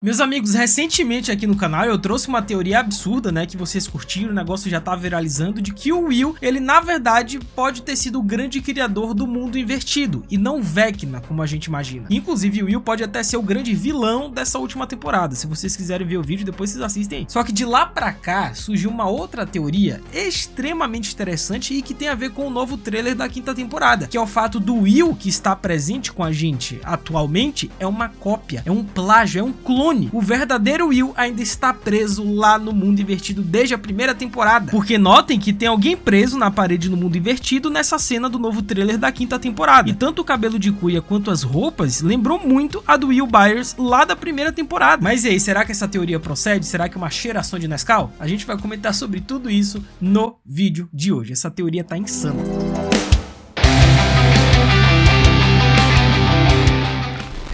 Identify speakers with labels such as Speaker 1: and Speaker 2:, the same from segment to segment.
Speaker 1: Meus amigos, recentemente aqui no canal eu trouxe uma teoria absurda, né, que vocês curtiram, o negócio já tá viralizando, de que o Will, ele na verdade pode ter sido o grande criador do mundo invertido, e não Vecna, como a gente imagina. Inclusive o Will pode até ser o grande vilão dessa última temporada, se vocês quiserem ver o vídeo depois vocês assistem aí. Só que de lá pra cá surgiu uma outra teoria extremamente interessante e que tem a ver com o novo trailer da quinta temporada, que é o fato do Will que está presente com a gente atualmente é uma cópia, é um plágio, é um clone. O verdadeiro Will ainda está preso lá no mundo invertido desde a primeira temporada, porque notem que tem alguém preso na parede no mundo invertido nessa cena do novo trailer da quinta temporada, e tanto o cabelo de cuia quanto as roupas lembrou muito a do Will Byers lá da primeira temporada. Mas e aí, será que essa teoria procede? Será que é uma cheiração de Nescau? A gente vai comentar sobre tudo isso no vídeo de hoje. Essa teoria tá insana.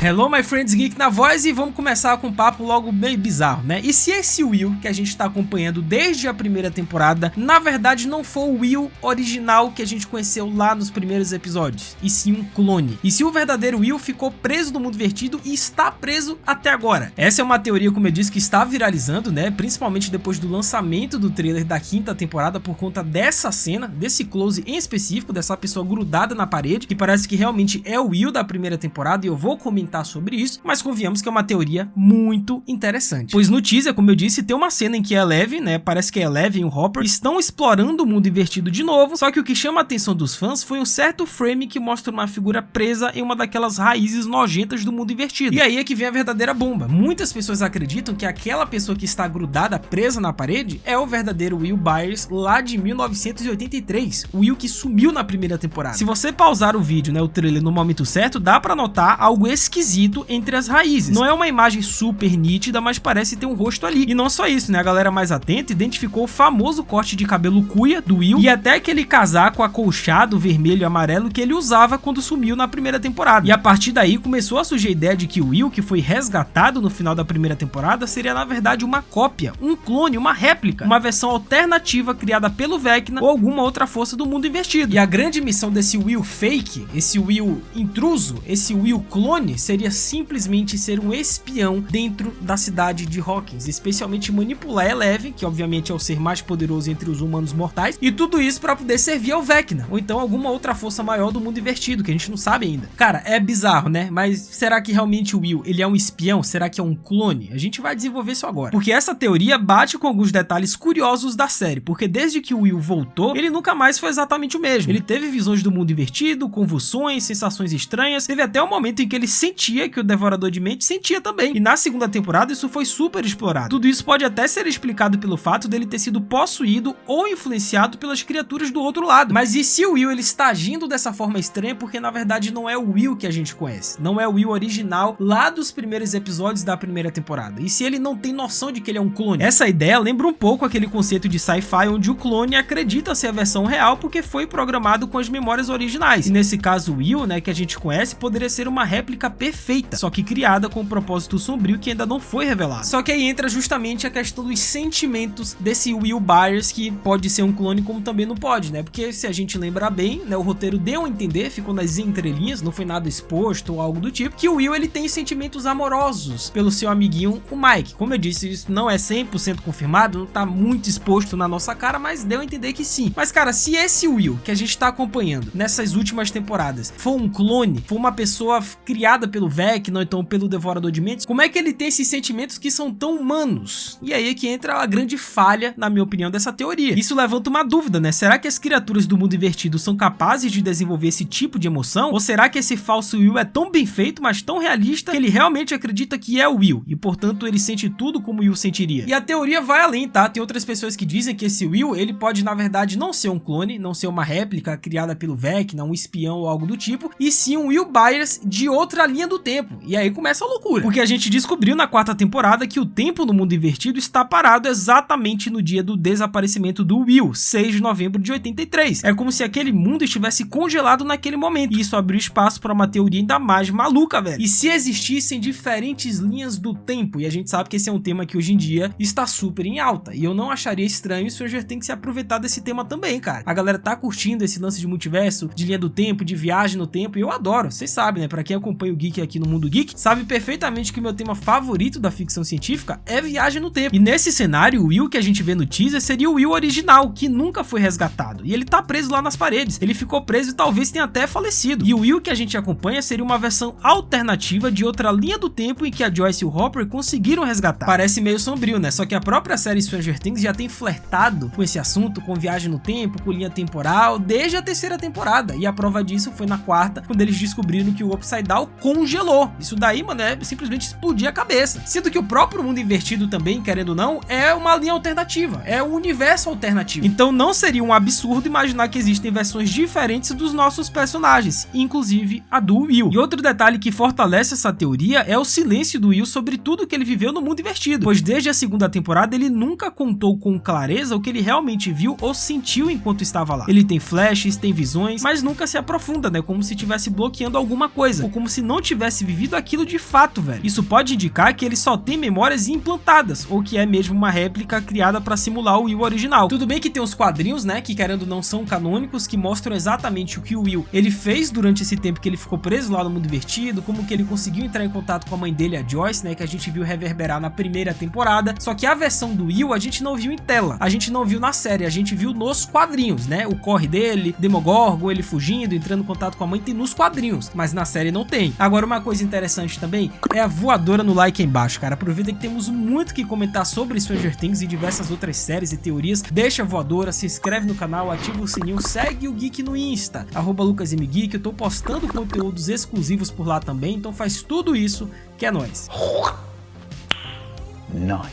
Speaker 1: Hello my friends, Geek na voz, e vamos começar com um papo logo meio bizarro, né? E se esse Will que a gente tá acompanhando desde a primeira temporada, na verdade não for o Will original que a gente conheceu lá nos primeiros episódios, e sim um clone? E se o verdadeiro Will ficou preso no mundo invertido e está preso até agora? Essa é uma teoria, como eu disse, que está viralizando, né? Principalmente depois do lançamento do trailer da quinta temporada, por conta dessa cena, desse close em específico, dessa pessoa grudada na parede, que parece que realmente é o Will da primeira temporada, e eu vou comentar sobre isso, mas convenhamos que é uma teoria muito interessante. Pois no teaser, como eu disse, tem uma cena em que a Eleven, né, parece que a Eleven e o Hopper estão explorando o mundo invertido de novo, só que o que chama a atenção dos fãs foi um certo frame que mostra uma figura presa em uma daquelas raízes nojentas do mundo invertido. E aí é que vem a verdadeira bomba. Muitas pessoas acreditam que aquela pessoa que está grudada, presa na parede, é o verdadeiro Will Byers lá de 1983, o Will que sumiu na primeira temporada. Se você pausar o vídeo, né, o trailer no momento certo, dá pra notar algo esquisito entre as raízes. Não é uma imagem super nítida, mas parece ter um rosto ali. E não só isso, né? A galera mais atenta identificou o famoso corte de cabelo cuia do Will e até aquele casaco acolchado vermelho e amarelo que ele usava quando sumiu na primeira temporada. E a partir daí começou a surgir a ideia de que o Will, que foi resgatado no final da primeira temporada, seria na verdade uma cópia, um clone, uma réplica, uma versão alternativa criada pelo Vecna ou alguma outra força do mundo invertido. E a grande missão desse Will fake, esse Will intruso, esse Will clone, seria simplesmente ser um espião dentro da cidade de Hawkins, especialmente manipular Eleven, que obviamente é o ser mais poderoso entre os humanos mortais, e tudo isso para poder servir ao Vecna, ou então alguma outra força maior do mundo invertido, que a gente não sabe ainda. Cara, é bizarro, né? Mas será que realmente o Will, ele é um espião? Será que é um clone? A gente vai desenvolver isso agora, porque essa teoria bate com alguns detalhes curiosos da série, porque desde que o Will voltou, ele nunca mais foi exatamente o mesmo. Ele teve visões do mundo invertido, convulsões, sensações estranhas, teve até um momento em que ele sentia que o Devorador de Mentes sentia também, e na segunda temporada isso foi super explorado. Tudo isso pode até ser explicado pelo fato dele ter sido possuído ou influenciado pelas criaturas do outro lado. Mas e se o Will ele está agindo dessa forma estranha porque na verdade não é o Will que a gente conhece, não é o Will original lá dos primeiros episódios da primeira temporada? E se ele não tem noção de que ele é um clone? Essa ideia lembra um pouco aquele conceito de sci-fi onde o clone acredita ser a versão real porque foi programado com as memórias originais. E nesse caso o Will, né, que a gente conhece, poderia ser uma réplica perfeita, só que criada com um propósito sombrio que ainda não foi revelado. Só que aí entra justamente a questão dos sentimentos desse Will Byers, que pode ser um clone como também não pode, né? Porque se a gente lembrar bem, né, o roteiro deu a entender, ficou nas entrelinhas, não foi nada exposto ou algo do tipo, que o Will ele tem sentimentos amorosos pelo seu amiguinho, o Mike. Como eu disse, isso não é 100% confirmado, não tá muito exposto na nossa cara, mas deu a entender que sim. Mas cara, se esse Will que a gente tá acompanhando nessas últimas temporadas for um clone, for uma pessoa criada pelo Vecna, ou então pelo Devorador de Mentes, como é que ele tem esses sentimentos que são tão humanos? E aí é que entra a grande falha, na minha opinião, dessa teoria. Isso levanta uma dúvida, né? Será que as criaturas do mundo invertido são capazes de desenvolver esse tipo de emoção? Ou será que esse falso Will é tão bem feito, mas tão realista, que ele realmente acredita que é o Will, e portanto ele sente tudo como o Will sentiria? E a teoria vai além, tá? Tem outras pessoas que dizem que esse Will, ele pode na verdade não ser um clone, não ser uma réplica criada pelo Vecna, um espião ou algo do tipo, e sim um Will Byers de outra linha do tempo. E aí começa a loucura, porque a gente descobriu na quarta temporada que o tempo no mundo invertido está parado exatamente no dia do desaparecimento do Will, 6 de novembro de 83. É como se aquele mundo estivesse congelado naquele momento, e isso abriu espaço para uma teoria ainda mais maluca, velho. E se existissem diferentes linhas do tempo? E a gente sabe que esse é um tema que hoje em dia está super em alta, e eu não acharia estranho se o Stranger tem que se aproveitar desse tema também, cara. A galera tá curtindo esse lance de multiverso, de linha do tempo, de viagem no tempo, e eu adoro, vocês sabem, né? Pra quem acompanha o Geek geek aqui no Mundo Geek, sabe perfeitamente que o meu tema favorito da ficção científica é viagem no tempo. E nesse cenário, o Will que a gente vê no teaser seria o Will original, que nunca foi resgatado. E ele tá preso lá nas paredes. Ele ficou preso e talvez tenha até falecido. E o Will que a gente acompanha seria uma versão alternativa de outra linha do tempo em que a Joyce e o Hopper conseguiram resgatar. Parece meio sombrio, né? Só que a própria série Stranger Things já tem flertado com esse assunto, com viagem no tempo, com linha temporal, desde a terceira temporada. E a prova disso foi na quarta, quando eles descobriram que o Upside Down congelou. Isso daí, mano, é simplesmente explodir a cabeça. Sendo que o próprio mundo invertido também, querendo ou não, é uma linha alternativa. É um universo alternativo. Então não seria um absurdo imaginar que existem versões diferentes dos nossos personagens, inclusive a do Will. E outro detalhe que fortalece essa teoria é o silêncio do Will sobre tudo que ele viveu no mundo invertido, pois desde a segunda temporada ele nunca contou com clareza o que ele realmente viu ou sentiu enquanto estava lá. Ele tem flashes, tem visões, mas nunca se aprofunda, né? Como se estivesse bloqueando alguma coisa, ou como se não tivesse vivido aquilo de fato, velho. Isso pode indicar que ele só tem memórias implantadas, ou que é mesmo uma réplica criada para simular o Will original. Tudo bem que tem os quadrinhos, né, que querendo ou não são canônicos, que mostram exatamente o que o Will ele fez durante esse tempo que ele ficou preso lá no mundo invertido, como que ele conseguiu entrar em contato com a mãe dele, a Joyce, né, que a gente viu reverberar na primeira temporada. Só que a versão do Will a gente não viu em tela, a gente não viu na série, a gente viu nos quadrinhos, né, o corre dele, Demogorgon, ele fugindo, entrando em contato com a mãe, tem nos quadrinhos, mas na série não tem. Agora uma coisa interessante também é a voadora no like aí embaixo, cara. Aproveita que temos muito que comentar sobre Stranger Things e diversas outras séries e teorias. Deixa a voadora, se inscreve no canal, ativa o sininho, segue o Geek no Insta, @LucasMGeek. Eu tô postando conteúdos exclusivos por lá também, então faz tudo isso que é nóis.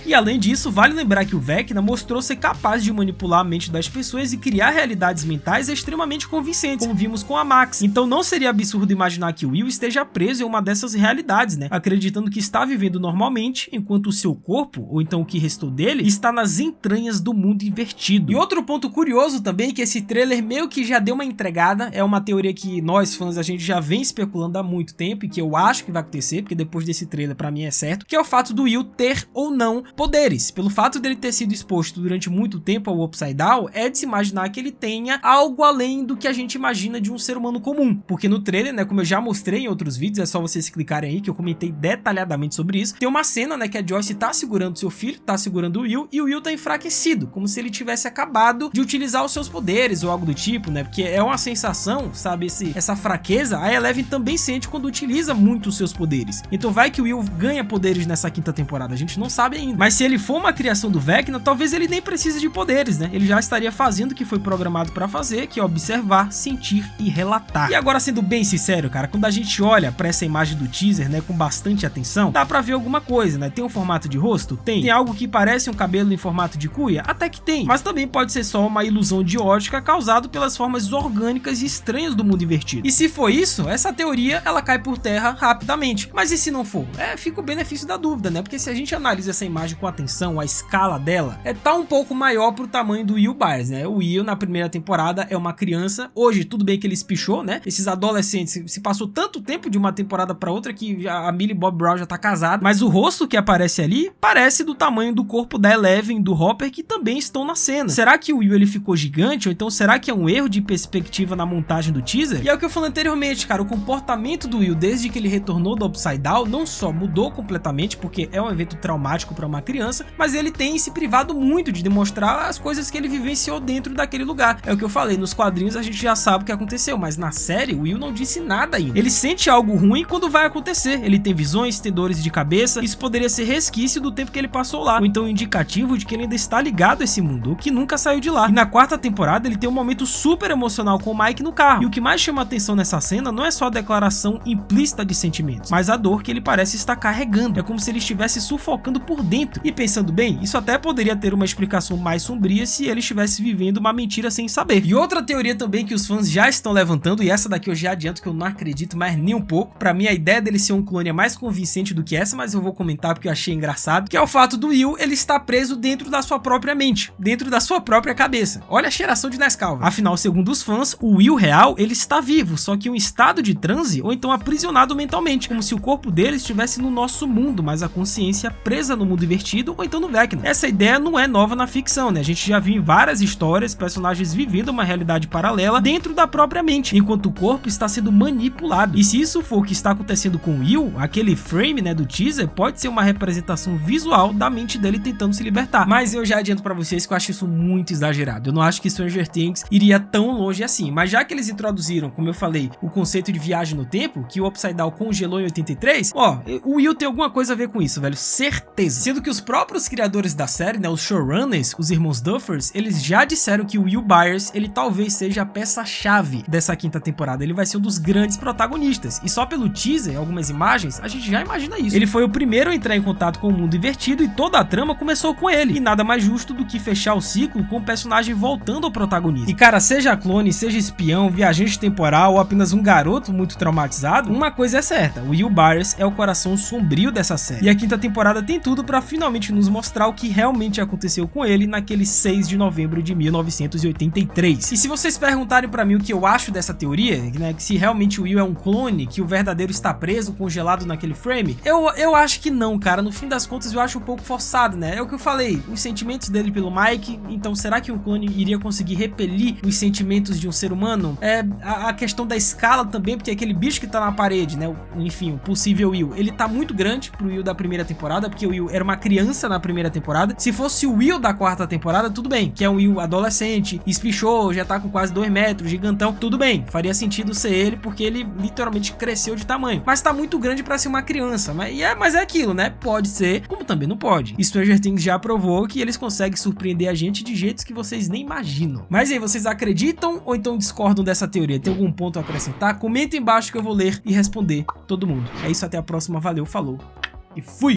Speaker 1: E além disso, vale lembrar que o Vecna mostrou ser capaz de manipular a mente das pessoas e criar realidades mentais extremamente convincentes, como vimos com a Max. Então não seria absurdo imaginar que o Will esteja preso em uma dessas realidades, né? Acreditando que está vivendo normalmente, enquanto o seu corpo, ou então o que restou dele, está nas entranhas do mundo invertido. E outro ponto curioso também é que esse trailer meio que já deu uma entregada, é uma teoria que nós fãs a gente já vem especulando há muito tempo e que eu acho que vai acontecer, porque depois desse trailer pra mim é certo, que é o fato do Will ter ou não poderes. Pelo fato dele ter sido exposto durante muito tempo ao Upside Down, é de se imaginar que ele tenha algo além do que a gente imagina de um ser humano comum. Porque no trailer, né, como eu já mostrei em outros vídeos, é só vocês clicarem aí que eu comentei detalhadamente sobre isso, tem uma cena, né, que a Joyce tá segurando seu filho, tá segurando o Will, e o Will tá enfraquecido, como se ele tivesse acabado de utilizar os seus poderes ou algo do tipo, né, porque é uma sensação, sabe, essa fraqueza, a Eleven também sente quando utiliza muito os seus poderes. Então vai que o Will ganha poderes nessa quinta temporada, a gente não sabe ainda. Mas se ele for uma criação do Vecna, talvez ele nem precise de poderes, né? Ele já estaria fazendo o que foi programado pra fazer, que é observar, sentir e relatar. E agora, sendo bem sincero, cara, quando a gente olha pra essa imagem do teaser, né, com bastante atenção, dá pra ver alguma coisa, né? Tem um formato de rosto? Tem. Tem algo que parece um cabelo em formato de cuia? Até que tem. Mas também pode ser só uma ilusão de ótica causada pelas formas orgânicas e estranhas do mundo invertido. E se for isso, essa teoria, ela cai por terra rapidamente. Mas e se não for? Fica o benefício da dúvida, né? Porque se a gente analisa essa imagem com atenção, a escala dela tá um pouco maior pro tamanho do Will Byers, né? O Will na primeira temporada é uma criança, hoje tudo bem que ele espichou, né? Esses adolescentes, se passou tanto tempo de uma temporada pra outra que a Millie Bob Brown já tá casada, mas o rosto que aparece ali parece do tamanho do corpo da Eleven e do Hopper, que também estão na cena. Será que o Will ele ficou gigante, ou então será que é um erro de perspectiva na montagem do teaser? E é o que eu falei anteriormente, cara, o comportamento do Will desde que ele retornou do Upside Down não só mudou completamente, porque é um evento traumático pra uma criança, mas ele tem se privado muito de demonstrar as coisas que ele vivenciou dentro daquele lugar. É o que eu falei, nos quadrinhos a gente já sabe o que aconteceu, mas na série o Will não disse nada ainda. Ele sente algo ruim quando vai acontecer, ele tem visões, tem dores de cabeça, isso poderia ser resquício do tempo que ele passou lá, ou então indicativo de que ele ainda está ligado a esse mundo, o que nunca saiu de lá. E na quarta temporada ele tem um momento super emocional com o Mike no carro, e o que mais chama atenção nessa cena não é só a declaração implícita de sentimentos, mas a dor que ele parece estar carregando. É como se ele estivesse sufocando por dentro. E pensando bem, isso até poderia ter uma explicação mais sombria se ele estivesse vivendo uma mentira sem saber. E outra teoria também que os fãs já estão levantando, e essa daqui eu já adianto que eu não acredito mais nem um pouco, pra mim a ideia dele ser um clone é mais convincente do que essa, mas eu vou comentar porque eu achei engraçado, que é o fato do Will ele estar preso dentro da sua própria mente, dentro da sua própria cabeça. Olha a cheiração de Nescau. Afinal, segundo os fãs, o Will real ele está vivo, só que em um estado de transe ou então aprisionado mentalmente, como se o corpo dele estivesse no nosso mundo, mas a consciência presa presa no mundo invertido ou então no Vecna. Essa ideia não é nova na ficção, né? A gente já viu em várias histórias personagens vivendo uma realidade paralela dentro da própria mente, enquanto o corpo está sendo manipulado. E se isso for o que está acontecendo com o Will, aquele frame, né, do teaser pode ser uma representação visual da mente dele tentando se libertar. Mas eu já adianto pra vocês que eu acho isso muito exagerado. Eu não acho que Stranger Things iria tão longe assim. Mas já que eles introduziram, como eu falei, o conceito de viagem no tempo, que o Upside Down congelou em 83, ó, o Will tem alguma coisa a ver com isso, velho, certeza. Sendo que os próprios criadores da série, né, os showrunners, os irmãos Duffers, eles já disseram que o Will Byers, ele talvez seja a peça-chave dessa quinta temporada. Ele vai ser um dos grandes protagonistas. E só pelo teaser, algumas imagens, a gente já imagina isso. Ele foi o primeiro a entrar em contato com o mundo invertido e toda a trama começou com ele. E nada mais justo do que fechar o ciclo com o personagem voltando ao protagonismo. E cara, seja clone, seja espião, viajante temporal ou apenas um garoto muito traumatizado, uma coisa é certa, o Will Byers é o coração sombrio dessa série. E a quinta temporada tem tudo pra finalmente nos mostrar o que realmente aconteceu com ele naquele 6 de novembro de 1983. E se vocês perguntarem pra mim o que eu acho dessa teoria, né, que se realmente o Will é um clone, que o verdadeiro está preso, congelado naquele frame, eu acho que não, cara. No fim das contas eu acho um pouco forçado, né? É o que eu falei, os sentimentos dele pelo Mike, então será que um clone iria conseguir repelir os sentimentos de um ser humano? É a questão da escala também, porque aquele bicho que tá na parede, né, enfim, o possível Will, ele tá muito grande pro Will da primeira temporada, porque o Will era uma criança na primeira temporada. Se fosse o Will da quarta temporada, tudo bem, que é um Will adolescente, espichou, já tá com quase 2 metros, gigantão, tudo bem, faria sentido ser ele, porque ele literalmente cresceu de tamanho, mas tá muito grande pra ser uma criança, mas é aquilo, né, pode ser, como também não pode. E Stranger Things já provou que eles conseguem surpreender a gente de jeitos que vocês nem imaginam. Mas aí, vocês acreditam ou então discordam dessa teoria? Tem algum ponto a acrescentar? Comenta embaixo que eu vou ler e responder todo mundo. É isso, até a próxima, valeu, falou e fui!